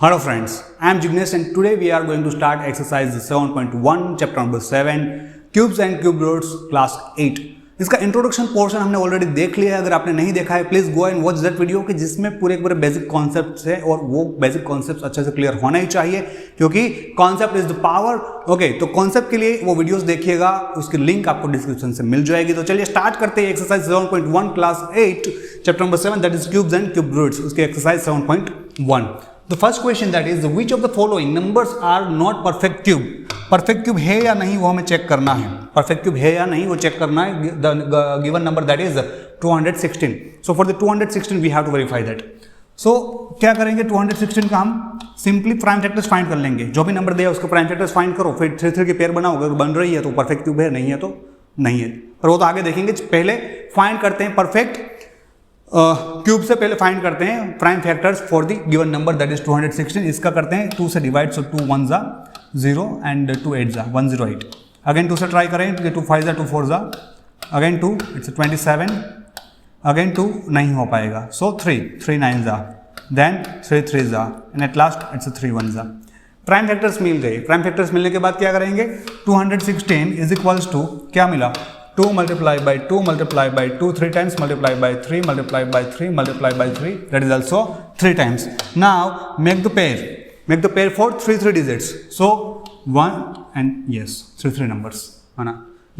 Hello friends, I am Jignesh and today we are going to start exercise 7.1 chapter number 7 cubes and cube roots class 8। इसका introduction portion हमने already देख लिया है। अगर आपने नहीं देखा है please go and watch that video कि जिसमें पूरे बेसिक कॉन्सेप्ट्स है और वो बेसिक कॉन्सेप्ट्स अच्छे से क्लियर होना ही चाहिए क्योंकि concept is the power. Okay, तो कॉन्सेप्ट के लिए वो वीडियोस देखिएगा, उसकी लिंक आपको डिस्क्रिप्शन से मिल जाएगी। तो चलिए स्टार्ट करते हैं exercise 7.1 class 8 chapter number 7 that is cubes and cube roots, उसकी exercise 7.1। The first question that is which of the following numbers are not perfect cube? Perfect cube है या नहीं वो हमें चेक करना है। परफेक्ट क्यूब है या नहीं वो चेक करना है। The given number that is 216. So for the 216 we have to verify that. So क्या करेंगे 216 का हम सिंपली प्राइम फैक्टर्स फाइंड कर लेंगे। जो भी नंबर दिया उसको प्राइम फैक्टर्स फाइंड करो, फिर 3 3 की पेयर बनाओ। अगर बन रही है तो परफेक्ट क्यूब है, नहीं है तो नहीं है, पर वो तो आगे देखेंगे। पहले फाइंड करते हैं परफेक्ट क्यूब से पहले फाइंड करते हैं prime factors for the given number that is 216। इसका करते हैं 2 से डिवाइड, सो 2 1 जा 0 एंड 2 8 जा 108। अगेन 2 से ट्राई करें, 2 5 जा 2 4 जा, अगेन 2 इट्स 27, अगेन 2 नहीं हो पाएगा, सो 3 3 9 जा, देन 3 3 जा एंड एट लास्ट इट्स 3 1 जा। प्राइम फैक्टर्स मिल गए। प्राइम फैक्टर्स मिलने के बाद क्या करेंगे 216 इज इक्वल्स टू क्या मिला 2 multiplied by 2 multiplied by 2 3 times multiplied by 3 multiplied by 3 multiplied by 3, that is also 3 times. Now make the pair for 3 digits, so 1 and yes 3 numbers है ना।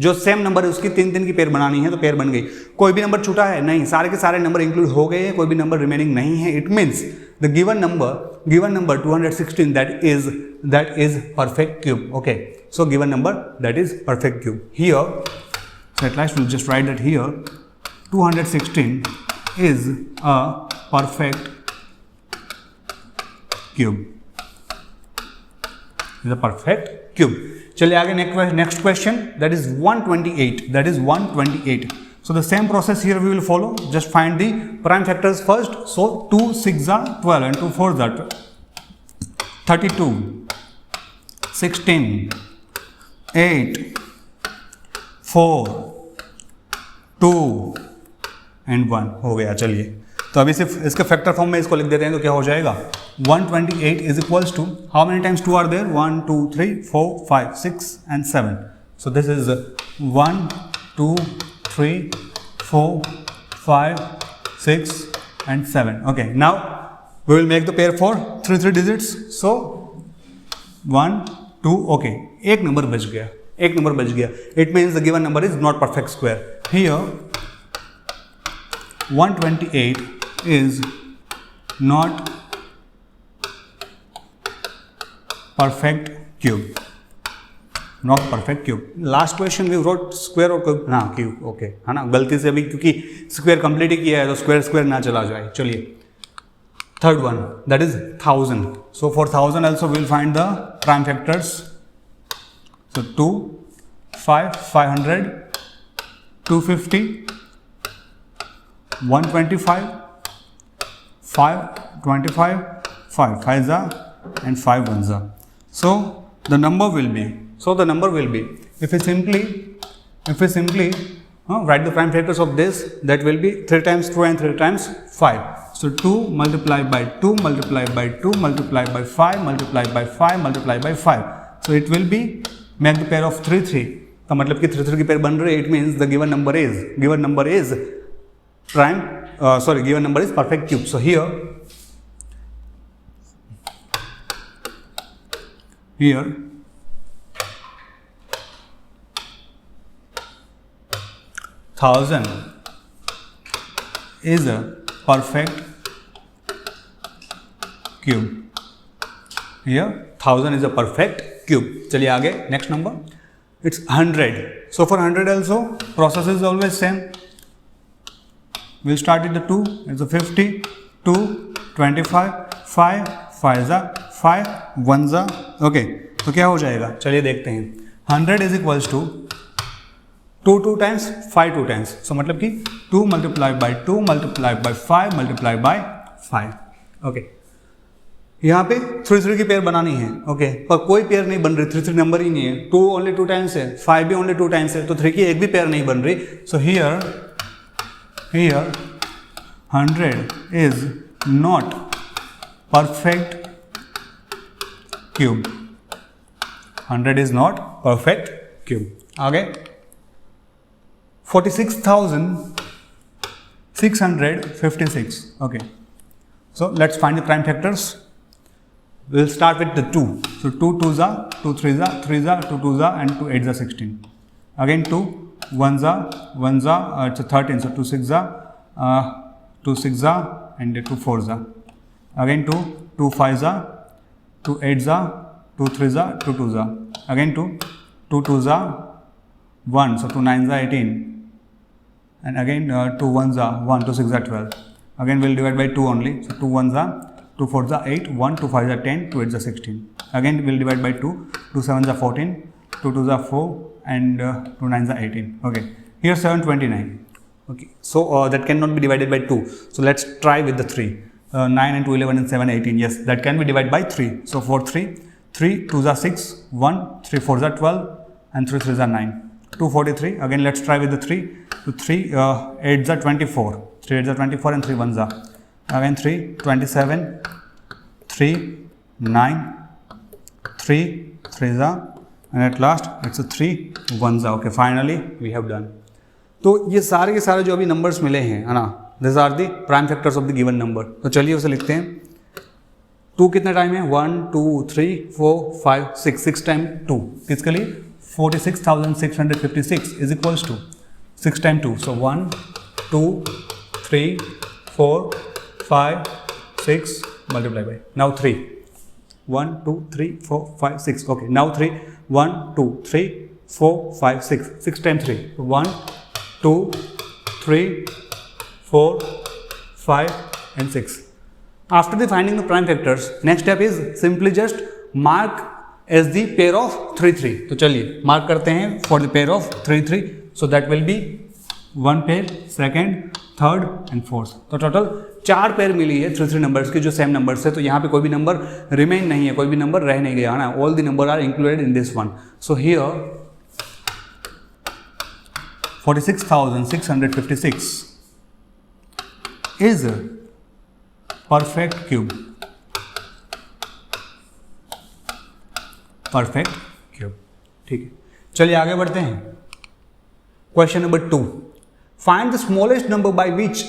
जो सेम नंबर है उसकी 3 की पेयर बनानी है तो पेयर बन गई। कोई भी नंबर छूटा है नहीं, सारे के सारे नंबर इंक्लूड हो गए हैं, कोई भी नंबर रिमेनिंग नहीं है। It means the given number 216 that is perfect cube. Okay, so given number that is perfect cube here. So at last we'll just write that here 216 is a perfect cube. Is a perfect cube. चलिए आगे next question that is 128. That is 128. So the same process here we will follow. Just find the prime factors first. So 2 6 are 12 and 2 4 are 32, 16, 8, 4 2 and 1 हो गया। चलिए तो अभी सिर्फ इसके factor form में इसको लिख देते हैं तो क्या हो जाएगा 128 is equals to how many times 2 are there 1 2 3 4 5 6 and 7। So this is 1 2 3 4 5 6 and 7। Okay, now we will make the pair for 3 digits. So 1 2 okay, एक नंबर बच गया। It means the given number is not perfect square. Here 128 is not perfect cube. Not perfect cube. Last question we wrote square or cube? हाँ cube. Okay, है ना, गलती से अभी क्योंकि square complete ही किया है तो square ना चला जाए। चलिए third one that is 1000. So for 1000 also we will find the prime factors. So 2 5 500 250 125 5 25 5 5 za and 5 1 za. So the number will be if we simply write the prime factors of this, that will be 3 times 2 and 3 times 5. So 2 multiplied by 2 multiplied by 2 multiplied by 5 multiplied by 5 multiplied by 5. So it will be make the pair of 3 3 का मतलब कि 3 3 की pair बन रही है। It means the given number is prime given number is perfect cube. So here 1000 is a perfect cube. Here 1000 is a perfect cube. चलिए आगे next number it's 100. So for 100 also process is always same. We'll start with the 2. It's a 50 2 25 5 5 जा 5 1 जा। Okay, तो क्या हो जाएगा चलिए देखते हैं। 100 is equals to 2 times 5 2 times, so मतलब कि 2 multiplied by 2 multiplied by 5 multiplied by 5. Okay, यहाँ पे 3 3 की पेयर बनानी है। ओके, पर कोई पेयर नहीं बन रही, 3 3 नंबर ही नहीं है। 2 ओनली 2 टाइम्स है, 5 भी ओनली 2 टाइम्स है, तो 3 की एक भी पेयर नहीं बन रही। So here 100 is not perfect cube, 100 is not perfect cube. आगे 46,656. Okay, so let's find the prime factors. We'll start with the 2. So 2 2s are, 2 3s are, 3s are, 2 2s are, and 2 8s are 16. Again 2 1s are, 1s are, it's a 13. So 2 6s are, 2 6s are, and 2 4s are. Again 2 2 5s are, 2 8s are, 2 3s are, 2 2s are. Again 2 2 2s are, 1. So 2 9s are 18. And again 2 1s are 1, 2 6s are 12. Again we'll divide by 2 only. So 2 1s are, 2 4s are 8, 1 2 5s are 10, 2 8s are 16. Again we'll divide by 2, 2 7s are 14, 2 2s are 4, and 2 9s are 18. Okay, here 729. Okay, so that cannot be divided by 2. So let's try with the 3. 9 and 2 11 and 7 18. Yes, that can be divided by 3. So for 3 2s are 6, 1 3 4s are 12, and 3 3s are 9. 243. Again let's try with the 3. So 3 8s are 24, 3 8s are 24, and 3 1s are. Again 3 27, 3 9, 3 3s are, and at last it's a 3 1s are. Okay, finally we have done. तो ये सारे के सारे जो अभी numbers मिले हैं, है ना, this are the prime factors of the given number. तो चलिए उसे लिखते हैं. 2 कितना टाइम है? 1 2 3 4 5 6, 6 टाइम 2. किसके लिए? 46,656 is equals to 6 time 2. So 1 2 3 4 5 6 multiply by now 3. 1 2 3 4 5 6. Okay, now 3 1 2 3 4 5 6, 6 time 3. 1 2 3 4 5 and 6. After the finding the prime factors, next step is simply just mark as the pair of 3 3. तो चलिए मार्क करते हैं for the pair of 3 3. So that will be one pair, second, third and fourth. तो total 4 pair मिली है 3 3 numbers की जो same numbers है. तो यहाँ पे कोई भी नंबर रिमेन नहीं है, कोई भी नंबर रह नहीं गया है ना. All the number are included in this one. So here 46,656 is a perfect cube. Perfect cube. ठीक है, चलिए आगे बढ़ते हैं. Question number 2. Find the smallest number by which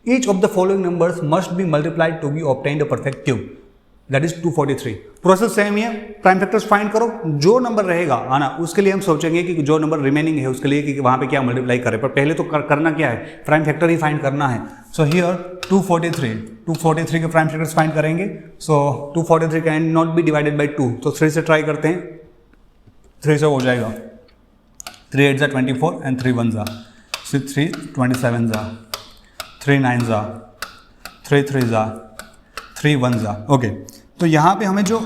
each of the following numbers must be multiplied to be obtained a perfect cube. That is 243. Process same ही है. Prime factors find करो. जो नंबर रहेगा है ना, उसके लिए हम सोचेंगे कि जो नंबर रिमेनिंग है उसके लिए कि वहां पे क्या मल्टीप्लाई करें. पर पहले तो करना क्या है? प्राइम फैक्टर ही फाइंड करना है. सो हियर 243 के प्राइम फैक्टर्स फाइंड करेंगे. सो 243 can not be divided by 2. तो 3 से ट्राई करते हैं. 3 से हो जाएगा. 3 8s are 24 and 3 1s are. 6 3 27s are. 3 9s are. 3 3s are. 3 1s are. Okay, तो यहाँ पे हमें जो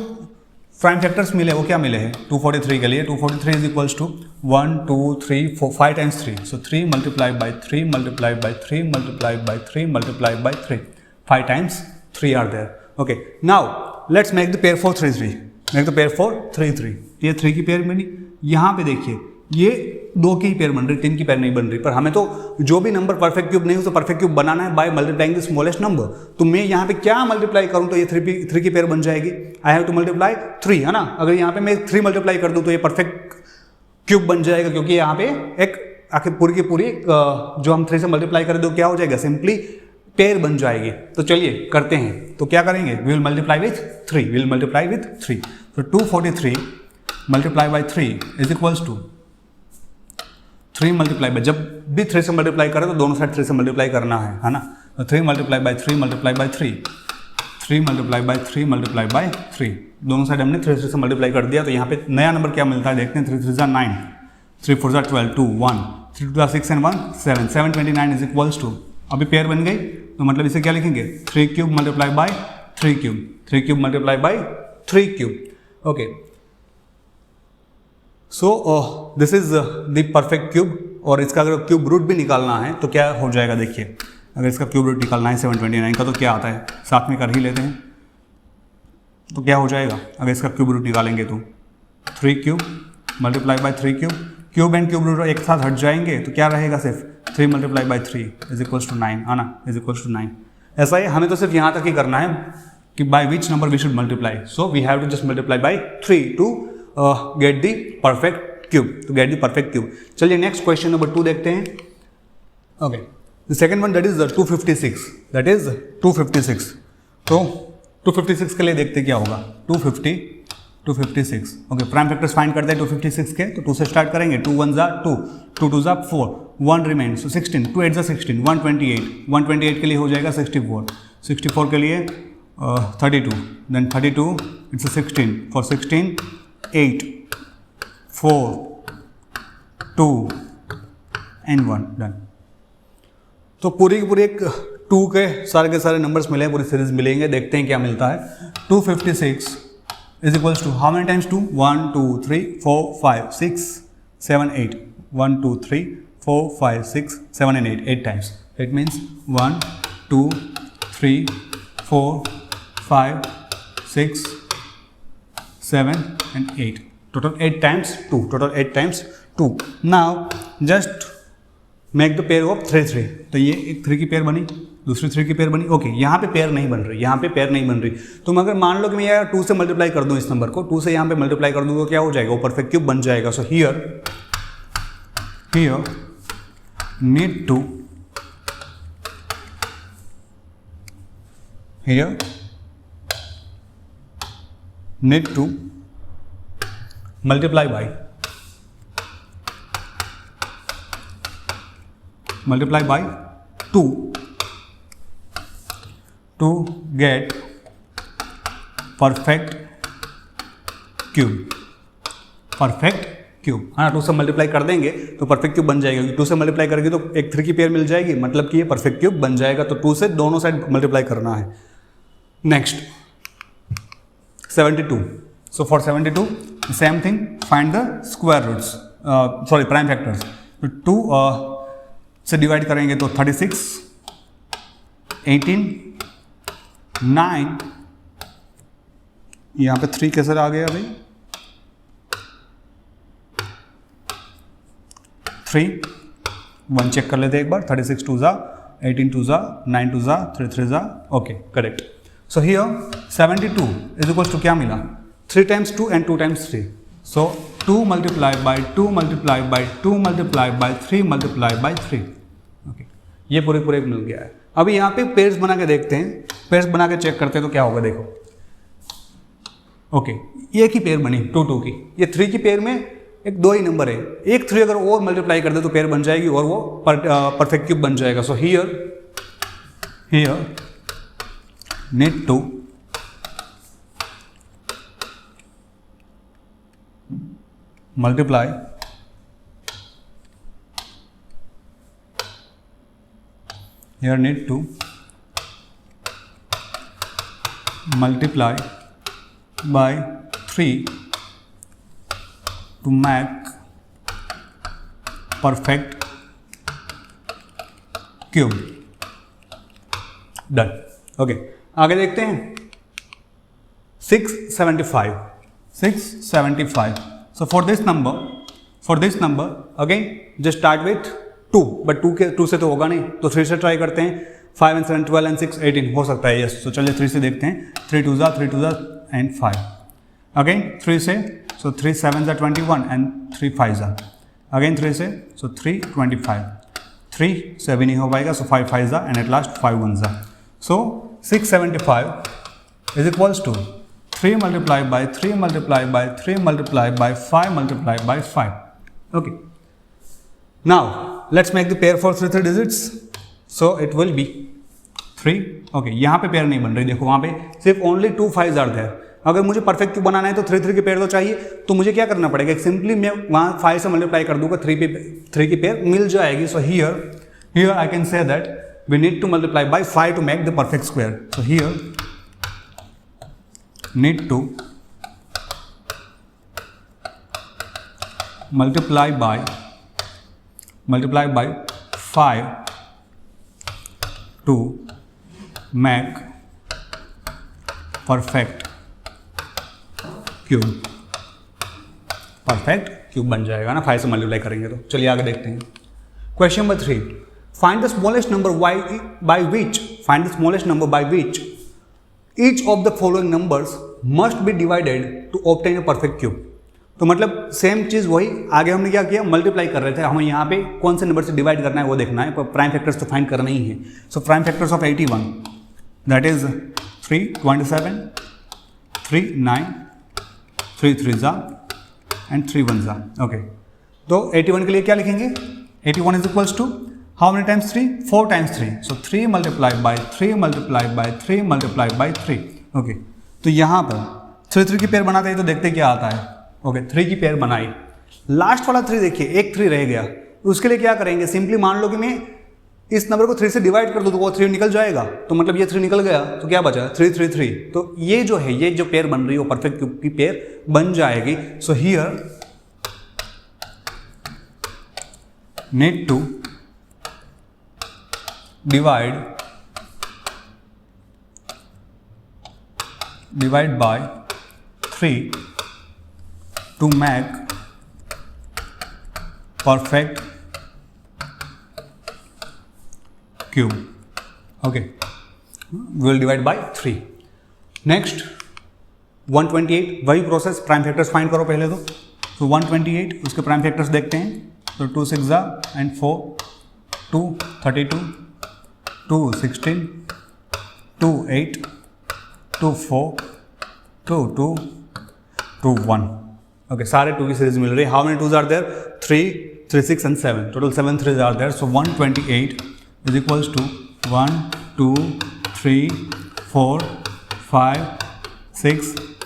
प्राइम फैक्टर्स मिले वो क्या मिले हैं 243 के लिए? 243 is equals to 1 2 3 4 5 times 3. So 3 multiply by 3 multiply by 3 multiply by 3 multiply by 3. 5 times 3 are there. Okay, now let's make the pair for 3 3. Make the pair for 3 3. ये 3 की पेयर बनी. यहाँ पे देखिए ये 2 की पेयर बन रही, 3 की पेयर नहीं बन रही. पर हमें तो जो भी नंबर परफेक्ट क्यूब नहीं हो तो परफेक्ट क्यूब बनाना है by multiplying the smallest number. तो मैं यहाँ पे क्या मल्टीप्लाई करूँ तो ये 3 की पेयर बन जाएगी. आई हैव टू मल्टीप्लाई 3, है ना. अगर यहाँ पे मैं 3 मल्टीप्लाई कर दूँ तो ये परफेक्ट क्यूब बन जाएगा, क्योंकि यहाँ पे एक आखिर पूरी की पूरी जो हम 3 से मल्टीप्लाई करें तो क्या हो जाएगा? सिंपली पेयर बन जाएगी. तो चलिए करते हैं. तो क्या करेंगे? We will multiply with 3. We will multiply with 3. तो 243 multiply by 3 is equals to 3 multiply by, जब भी 3 से मल्टीप्लाई करें तो दोनों साइड 3 से मल्टीप्लाई करना है ना. तो 3 multiply by 3 multiply by 3, 3 multiply by 3 multiply by 3. दोनों साइड हमने 3 से मल्टीप्लाई कर दिया. तो यहाँ पे नया नंबर क्या मिलता है देखते हैं. 3 3s are 9, 3 4s are 12, 2 1, 3 2s are 6 and 1 7. 729 is equals to, अभी पेयर बन गई तो मतलब इसे क्या लिखेंगे? 3 cube multiply by 3 cube, 3 cube multiply by 3 cube. Okay, so this is the perfect cube. और इसका अगर क्यूब रूट भी निकालना है तो क्या हो जाएगा देखिए. अगर इसका क्यूब रूट निकालना है 729 का तो क्या आता है, साथ में कर ही लेते हैं. तो क्या हो जाएगा अगर इसका क्यूब रूट निकालेंगे तो 3 cube multiply by 3 cube. Cube and cube root एक साथ हट जाएंगे तो क्या रहेगा? सिर्फ 3 multiply by 3 is equals to 9, है ना, इज इक्वल्स टू 9. ऐसा ही हमें तो सिर्फ यहाँ तक ही करना है. कि by which number we should multiply, so we have to just multiply by 3 to get the perfect cube, to get the perfect cube. चलिए नेक्स्ट क्वेश्चन नंबर 2 देखते हैं। Okay, the second one that is 256, that is 256। तो 256 के लिए देखते क्या होगा, 256। Okay, prime factors find करते हैं 256 के, तो 2 से स्टार्ट करेंगे। 2 1 ज़ा 2, 2 2 ज़ा 4, 1 रिमेन, सो 16, 2 8 ज़ा 16, 128 के लिए हो जाएगा 64 के लिए 32, then 32 it's 16, for 16 8 4 2 and 1 done. तो पूरी की पूरी एक 2 के सारे नंबर्स मिले, पूरी सीरीज मिलेंगे, देखते हैं क्या मिलता है। 256 is equals to how many times 2? 1 2 3 4 5 6 7 8, 1 2 3 4 5 6 7 and 8, 8 times. It means 1 2 3 4 5 6 7 and 8, total 8 times 2, total 8 times 2. Now just make the pair of 3 3, तो ये एक 3 की पेयर बनी, दूसरी 3 की पेयर बनी। ओके, यहाँ पे पेयर नहीं बन रही, यहाँ पे पेयर नहीं बन रही। तो अगर मान लो कि मैं यार 2 से मल्टीप्लाई कर दूँ इस नंबर को, 2 से यहाँ पे मल्टीप्लाई कर दूँ तो क्या हो जाएगा, वो परफेक्ट क्यूब बन जाएगा। So here need to multiply bye 2 to get perfect cube. हाँ, 2 से मल्टीप्लाई कर देंगे तो परफेक्ट क्यूब बन जाएगा, 2 से मल्टीप्लाई करेंगे तो एक 3 की पेयर मिल जाएगी, मतलब कि ये परफेक्ट क्यूब बन जाएगा। तो 2 से दोनों साइड मल्टीप्लाई करना है। Next 72, so for 72 same thing, find the square roots, sorry prime factors. 2 से डिवाइड करेंगे तो 36 18 9, यहाँ पे 3 कैसे आ गया भाई, 3 1 चेक कर लेते हैं एक बार। 36 2 ज़ा 18 2 ज़ा 9 2 ज़ा 3 3 ज़ा, okay correct. So here 72 is equals to क्या मिला, 3 times 2 and 2 times 3, so 2 multiplied by 2 multiplied by 2 multiplied by 3 multiplied by 3, okay, ये पूरे मिल गया है। अभी यहाँ पे पेयर्स बना के देखते हैं, पेयर्स बना के चेक करते हैं तो क्या होगा, देखो। ओके, एक ही पेयर बनी 2 2 की, ये 3 की पेयर में एक 2 ही नंबर है, एक 3 अगर और मल्टीप्लाई कर दे तो पेयर बन जाएगी और वो परफेक्ट क्यूब बन जाएगा। So here need to multiply here need to multiply by 3 to make perfect cube, done। Okay, आगे देखते हैं 675। so for this number again just start with 2, but 2 से तो होगा नहीं, तो 3 से ट्राई करते हैं। 5 and 7 12 and 6 18 हो सकता है, यस। तो चलिए 3 से देखते हैं। 3 2 ज़ा एंड 5, अगेन 3 से, सो 3 7 ज़ा 21 एंड 3 5 ज़ा, अगेन 3 से, सो 3 25, 3 से भी नहीं हो पाएगा, सो 5 5 ज़ा एंड एट लास्ट 5 1 ज़ा। So 675 is equals to 3 multiplied by 3 multiplied by 3 multiplied by 5 multiplied by 5, okay। Now let's make the pair for 3 digits, so it will be 3, okay। यहाँ पे पेयर नहीं बन रही, देखो वहाँ पे सिर्फ only 2 5s are there। अगर मुझे परफेक्ट क्यूब बनाना है तो 3 3 की पेयर तो चाहिए, तो मुझे क्या करना पड़ेगा, सिंपली मैं वहाँ 5 से मल्टीप्लाई कर दूंगा, 3 की पेयर मिल जाएगी। So here I can say that we need to multiply by 5 to make the perfect square. So here need to multiply by 5 to make perfect cube बन जाएगा ना, 5 से मल्टीप्लाई करेंगे तो। चलिए आगे देखते हैं। Question number 3, find the smallest number by which each of the following numbers must be divided to obtain a perfect cube. तो मतलब सेम चीज़ वही, आगे हमने क्या किया, मल्टीप्लाई कर रहे थे, हमें यहाँ पे कौन से नंबर से डिवाइड करना है वो देखना है, पर प्राइम फैक्टर्स तो फाइंड करना ही है। So prime factors of 81 that is 3 27 3 9 3 3 जा एंड 3 1 जा। ओके, तो 81 के लिए क्या लिखेंगे, 81 is equals to how many times 3, 4 times 3, so 3 multiply by 3 multiply by 3 multiply by 3। Okay, तो यहाँ पर 3 3 की पेयर बनाते हैं तो देखते क्या आता है। ओके, 3 की पेयर बनाई, लास्ट वाला 3 देखिए, एक 3 रह गया, उसके लिए क्या करेंगे, सिंपली मान लो कि मैं इस नंबर को 3 से डिवाइड कर दूँ तो वो 3 निकल जाएगा, तो मतलब ये 3 निकल गया तो क्या बचा 3 3 3। तो ये जो है, ये जो पेयर बन रही है वो परफेक्ट क्यूब की पेयर बन जाएगी। So here need to divide by 3 to make perfect cube. Okay, we will divide by 3. Next 128, वही प्रोसेस, प्राइम फैक्टर्स फाइंड करो पहले तो 128 उसके प्राइम फैक्टर्स देखते हैं। तो 2 6 एंड 4 2 32 2 16 2 8 2 4 2 2 2 1। ओके, सारे 2 की सीरीज मिल रही है। How many 2s are there, 3 3 6 and 7, total 7 3s are there. So 128 is equals to 1 2 3 4 5 6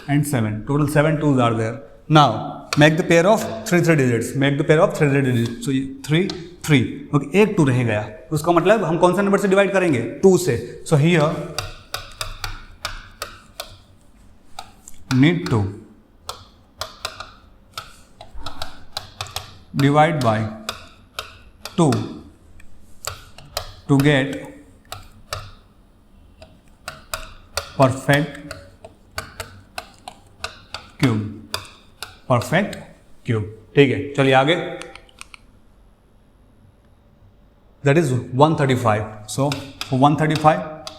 and 7, total 7 2s are there. Now make the pair of 3 3 digits, make the pair of 3 3 digits. So 3 3, okay, एक 2 रह गया, उसका मतलब हम कौन सा number से divide करेंगे, 2 से। So here need to divide by 2 to get perfect cube, perfect cube. ठीक है, चलिए आगे। That is 135। So for 135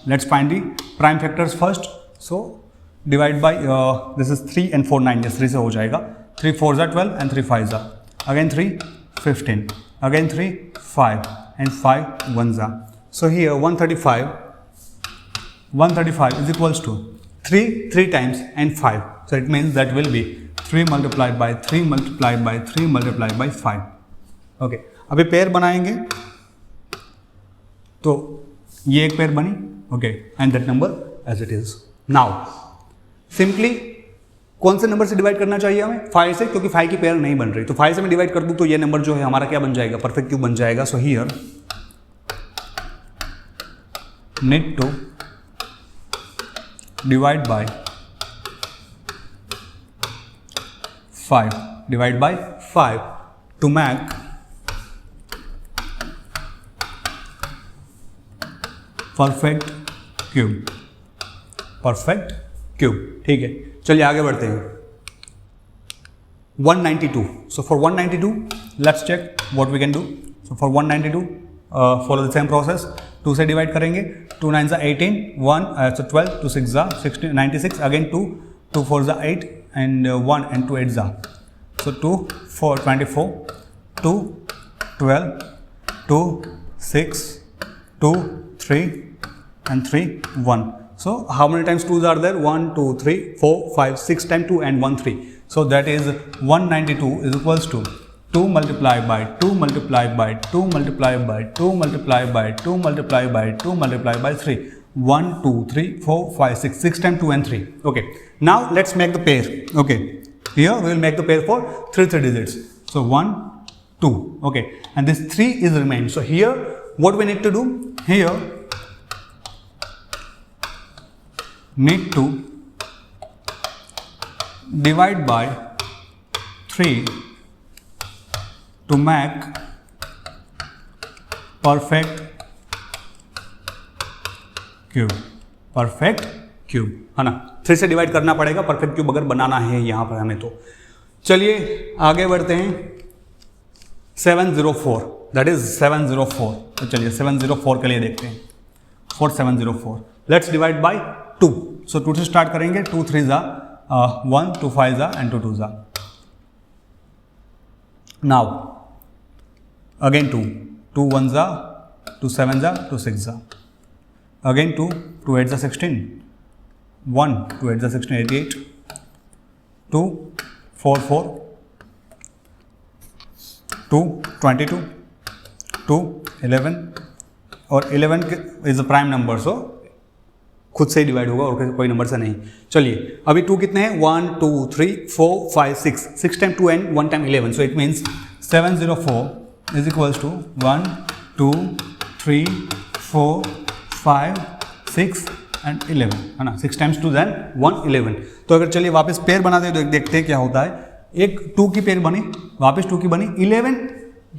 let's find the prime factors first. So divide by this is 3 and 4 9, yes 3 से हो जाएगा। 3 4s are 12 and 3 5s are again 3 15, again 3 5 and 5 1s are. So here 135 is equals to 3 times and 5. So it means that will be 3 multiplied by 3 multiplied by 3 multiplied by 5. Okay, अभी pair बनाएंगे तो ये एक pair बनी। Okay, and that number as it is. Now simply कौन से number से divide करना चाहिए हमें, 5 से, क्योंकि 5 की पेयर नहीं बन रही। तो 5 से मैं डिवाइड कर दूं तो ये नंबर जो है हमारा क्या बन जाएगा, परफेक्ट क्यूब बन जाएगा। So here need to divide by 5, divide by 5 to make perfect cube, perfect cube। ठीक है, चलिए आगे बढ़ते हैं। 192, so for 192 let's check what we can do. So for 192 follow the same process, 2 से डिवाइड करेंगे, 2 9s are 18, 1 so 12, 2 6s are 16 96, again 2 2 4s are 8 and 1 and 2 8s are, so 2 4 24, 2 12, 2 6 2 3 and 3 1. So how many times 2s are there, 1 2 3 4 5 6 times 2 and 1 3. So that is 192 is equals to 2 multiplied by 2 multiplied by 2 multiplied by 2 multiplied by 2 multiplied by 2 multiplied by 3. 1 2 3 4 5 6 times 2 and 3. Okay, now let's make the pair. Okay, here we will make the pair for 3 3 digits. So 1 2. Okay, and this 3 is remained. So here what we need to do, here need to divide by 3 to make perfect cube, perfect cube, है ना। 3 से divide करना पड़ेगा perfect cube अगर बनाना है यहाँ पर हमें। तो चलिए आगे बढ़ते हैं। 704, दैट इज 704। तो चलिए 704 के लिए देखते हैं। 4704 लेट्स डिवाइड बाय 2. सो 2 से स्टार्ट करेंगे. 2 3 जा 1, 2 5 जा एंड 2 2 जा. नाउ अगेन 2, 2 1 जा, 2 7 जा, 2 6 जा. अगेन 2, 2 8 जा 16, 1, 2 8 जा 16, 88, 2 4 4, 2 22, 2 11, और 11 इज अ प्राइम नंबर, सो खुद से ही डिवाइड होगा और कोई नंबर से नहीं. चलिए अभी 2 कितने हैं? 1 2 3 4 5 6, 6 time 2 and 1 time 11, so it means 704 is equals to 1 2 3 4 5 6 and 11, है ना. 6 टाइम्स 2 देन 1 11. तो अगर चलिए वापस पेयर बनाते हैं तो देखते हैं क्या होता है. एक 2 की पेयर बनी, वापस 2 की बनी, 11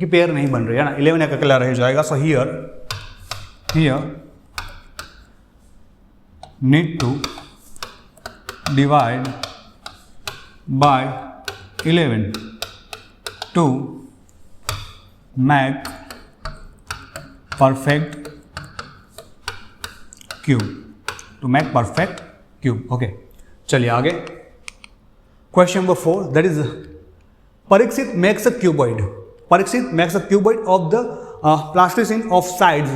की पेयर नहीं बन रही है ना. 11 एक अकेला रह जाएगा. So here need to divide by 11 to make perfect cube. Okay, चलिए आगे. Question number 4, that is Parikshit makes a cuboid. Parikshit makes a cuboid of the plasticine of sides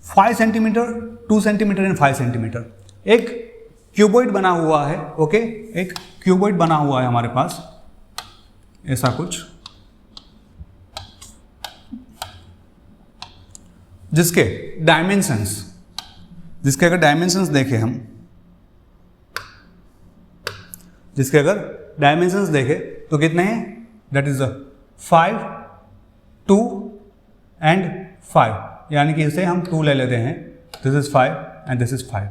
5 centimetre, 2 centimetre and 5 centimetre. एक cuboid बना हुआ है. Okay, एक cuboid बना हुआ है हमारे पास ऐसा कुछ, जिसके अगर डायमेंशंस देखें हम, तो कितने हैं? दैट इज 5 2 एंड 5, यानी कि इसे हम 2 ले लेते हैं. This is 5 and this is 5.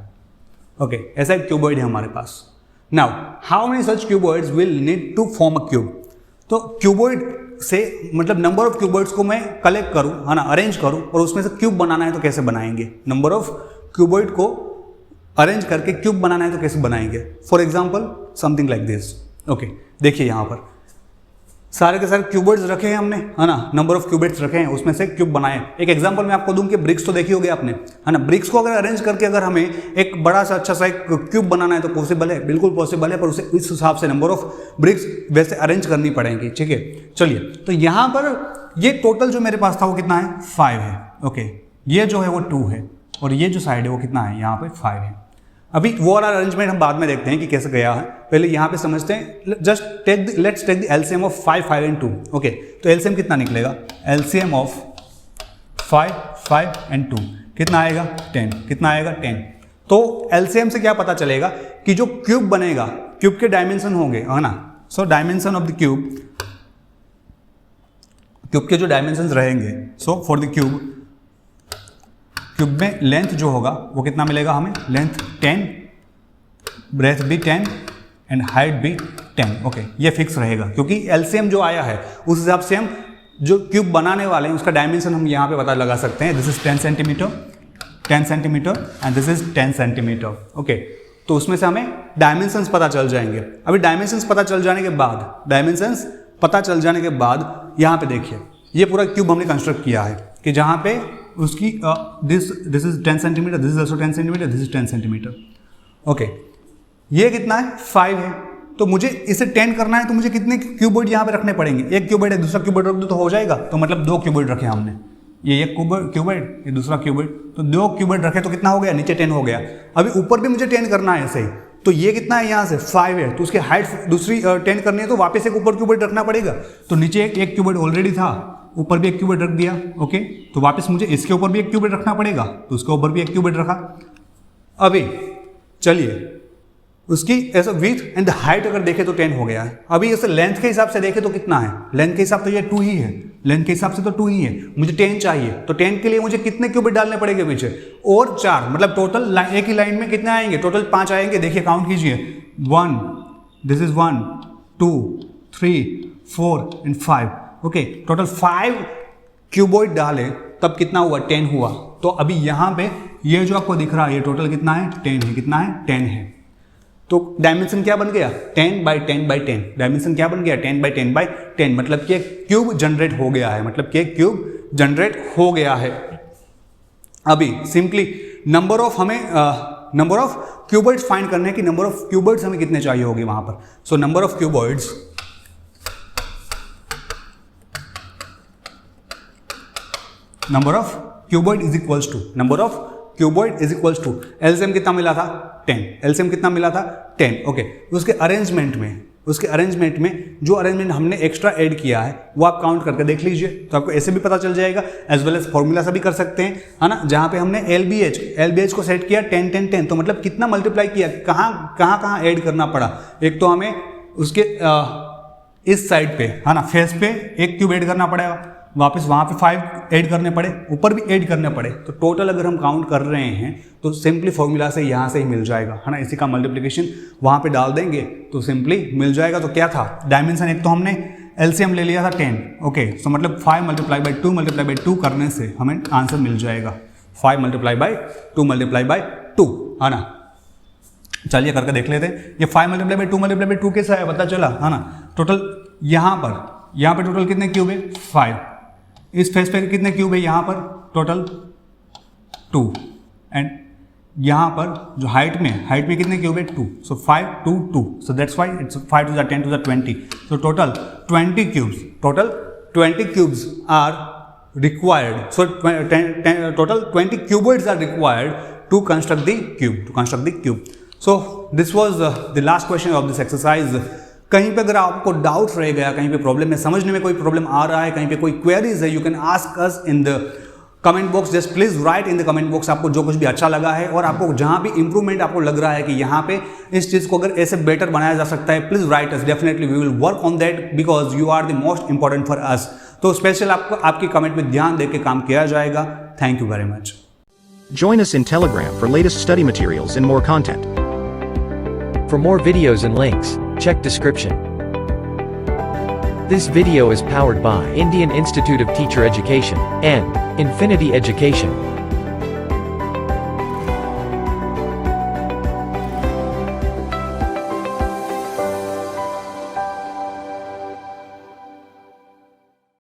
Okay, ऐसा एक क्यूबॉइड है हमारे पास. Now how many such cuboids will need to form a cube. तो क्यूबॉइड से मतलब नंबर ऑफ क्यूबॉइड्स को मैं कलेक्ट करूं, है ना, अरेंज करूं, और उसमें से क्यूब बनाना है तो कैसे बनाएंगे? नंबर ऑफ क्यूबॉइड को अरेंज करके क्यूब बनाना है तो कैसे बनाएंगे? For example something like this. Okay, देखिए यहाँ पर सारे के सारे क्यूबॉइड्स रखे हैं हमने, है ना, नंबर ऑफ क्यूबॉइड्स रखे हैं, उसमें से क्यूब बनाए. एक एग्जांपल मैं आपको दूं कि ब्रिक्स तो देखी होगी आपने, है ना. ब्रिक्स को अगर अरेंज करके अगर हमें एक बड़ा सा अच्छा सा एक क्यूब बनाना है तो पॉसिबल है, बिल्कुल पॉसिबल है, पर उसे इस हिसाब से नंबर ऑफ ब्रिक्स वैसे अरेंज करनी पड़ेंगी. ठीक है, चलिए. तो यहाँ पर ये टोटल जो मेरे पास था वो कितना है? 5 है. ओके, ये जो है वो 2 है, और ये जो साइड है वो कितना है? यहाँ पे 5 है. अभी वो वाला अरेंजमेंट हम बाद में देखते हैं कि कैसे गया है. पहले यहाँ पे समझते हैं. Just let's take the LCM of 5 5 and 2. Okay, तो एलसीएम कितना निकलेगा? एलसीएम ऑफ 5 5 एंड 2 कितना आएगा? 10. कितना आएगा? 10. तो एलसीएम से क्या पता चलेगा कि जो क्यूब बनेगा, क्यूब के डायमेंशन होंगे, है ना. So dimension of the cube के जो डायमेंशन रहेंगे, सो फॉर द क्यूब में लेंथ जो होगा वो कितना मिलेगा हमें? लेंथ 10, ब्रेथ भी 10 एंड हाइट भी 10. ओके, ये फिक्स रहेगा क्योंकि एलसीएम जो आया है उस हिसाब से हम जो क्यूब बनाने वाले हैं उसका डायमेंशन हम यहाँ पे पता लगा सकते हैं. This is 10 centimetre and this is 10 centimetre. Okay, तो उसमें से हमें डायमेंशंस पता चल जाएंगे. अभी डायमेंशंस पता चल जाने के बाद यहाँ पे देखिए, ये पूरा क्यूब हमने कंस्ट्रक्ट किया है कि जहाँ पे उसकी this is 10 centimetre, this is also 10 centimetre, this is 10 centimetre. Okay, ये कितना है? 5 है. तो मुझे इसे 10 करना है तो मुझे कितने क्यूबॉइड यहाँ पे रखने पड़ेंगे? एक क्यूबॉइड है, दूसरा क्यूबॉइड रख दो तो हो जाएगा. तो मतलब 2 क्यूबॉइड रखे हमने. ये एक क्यूबॉइड, ये दूसरा क्यूबॉइड, तो 2 क्यूबॉइड रखे तो कितना हो गया? नीचे 10 हो गया. अभी ऊपर भी मुझे 10 करना है ऐसे ही. तो ये कितना है? यहाँ से 5 है, तो उसकी हाइट दूसरी 10 करनी है तो वापस एक ऊपर क्यूबॉइड रखना पड़ेगा. तो नीचे एक क्यूबॉइड ऑलरेडी था, ऊपर भी एक क्यूबॉइड रख दिया. ओके, तो वापस मुझे इसके ऊपर भी एक क्यूबॉइड रखना पड़ेगा, तो उसके ऊपर भी एक क्यूबॉइड रखा. अभी चलिए उसकी ऐसा विड्थ एंड हाइट अगर देखें तो 10 हो गया है. अभी ऐसे लेंथ के हिसाब से देखें तो कितना है? लेंथ के हिसाब से ये 2 ही है. लेंथ के हिसाब से तो 2 ही है. मुझे 10 चाहिए, तो 10 के लिए मुझे कितने क्यूबॉइड डालने पड़ेंगे पीछे? और 4, मतलब टोटल एक ही लाइन में कितने आएंगे? टोटल 5 आएंगे. देखिए काउंट कीजिए. 1, this is 1 2 3 4 and 5. Okay, total 5 cuboid डाले तब कितना हुआ? 10 हुआ. तो अभी यहाँ पे ये जो आपको दिख रहा है ये टोटल कितना है? 10 है. कितना है? 10 है. तो डायमेंशन क्या बन गया? 10 बाई 10 बाई 10. डायमेंशन क्या बन गया? 10 बाई 10 बाई 10. मतलब कि एक क्यूब जनरेट हो गया है. अभी सिंपली नंबर ऑफ हमें नंबर ऑफ क्यूबॉइड्स फाइंड करने की नंबर ऑफ क्यूबॉइड्स हमें कितने चाहिए होगी वहां पर. So number of cuboids is equals to number of cuboid is equals to LCM कितना मिला था 10. एलसीएम कितना मिला था 10. ओके. उसके अरेंजमेंट में जो अरेंजमेंट हमने एक्स्ट्रा ऐड किया है वो आप काउंट करके देख लीजिए, तो आपको ऐसे भी पता चल जाएगा, एज वेल एज फॉर्मूला से भी कर सकते हैं, है ना. जहाँ पे हमने एलबीएच को सेट किया 10 10 10, तो मतलब कितना मल्टीप्लाई किया, कहाँ ऐड करना पड़ा. एक तो हमें उसके इस साइड पे, है ना, फेस पे एक क्यूब ऐड करना पड़ेगा, वापस वहाँ पे 5 ऐड करने पड़े, ऊपर भी ऐड करने पड़े. तो टोटल अगर हम काउंट कर रहे हैं तो सिंपली फॉर्मूला से यहाँ से ही मिल जाएगा, है ना. इसी का मल्टीप्लिकेशन वहाँ पे डाल देंगे तो सिंपली मिल जाएगा. तो क्या था डायमेंशन, एक तो हमने एलसीएम ले लिया था 10. ओके. सो मतलब 5 मल्टीप्लाई बाई 2 करने से हमें आंसर मिल जाएगा 5 मल्टीप्लाई बाई 2 है ना. चलिए करके देख लेते हैं. ये 5 मल्टीप्लाई बाई 2 कैसा है पता चला, है ना. टोटल यहाँ पे टोटल कितने क्यूब है 5. इस फेस पे कितने क्यूब है यहाँ पर टोटल 2. एंड यहाँ पर जो हाइट में कितने क्यूब है 2. So 5 2 2. So that's why it's 5 to the 10 to the 20. So total 20 cubes are required. So total 20 cuboids are required to construct the cube. So this was the last question of this exercise. कहीं पे अगर आपको doubt रह गया, कहीं पे problem में समझने में कोई प्रॉब्लम आ रहा है, कहीं पे कोई क्वेरीज है, you can ask us in the comment box. Just please right in the comment box आपको जो कुछ भी अच्छा लगा है, और आपको जहां भी इंप्रूवमेंट आपको लग रहा है कि यहाँ पे इस चीज़ को अगर ऐसे बेटर बनाया जा सकता है, please write us. Definitely we will work on that because you are the most important for us. तो स्पेशल आपको आपकी कमेंट में ध्यान दे के काम किया जाएगा. Thank you very much. Join us in Telegram for latest study materials and more content. For more videos and links, check description. This video is powered by Indian Institute of Teacher Education and Infinity Education.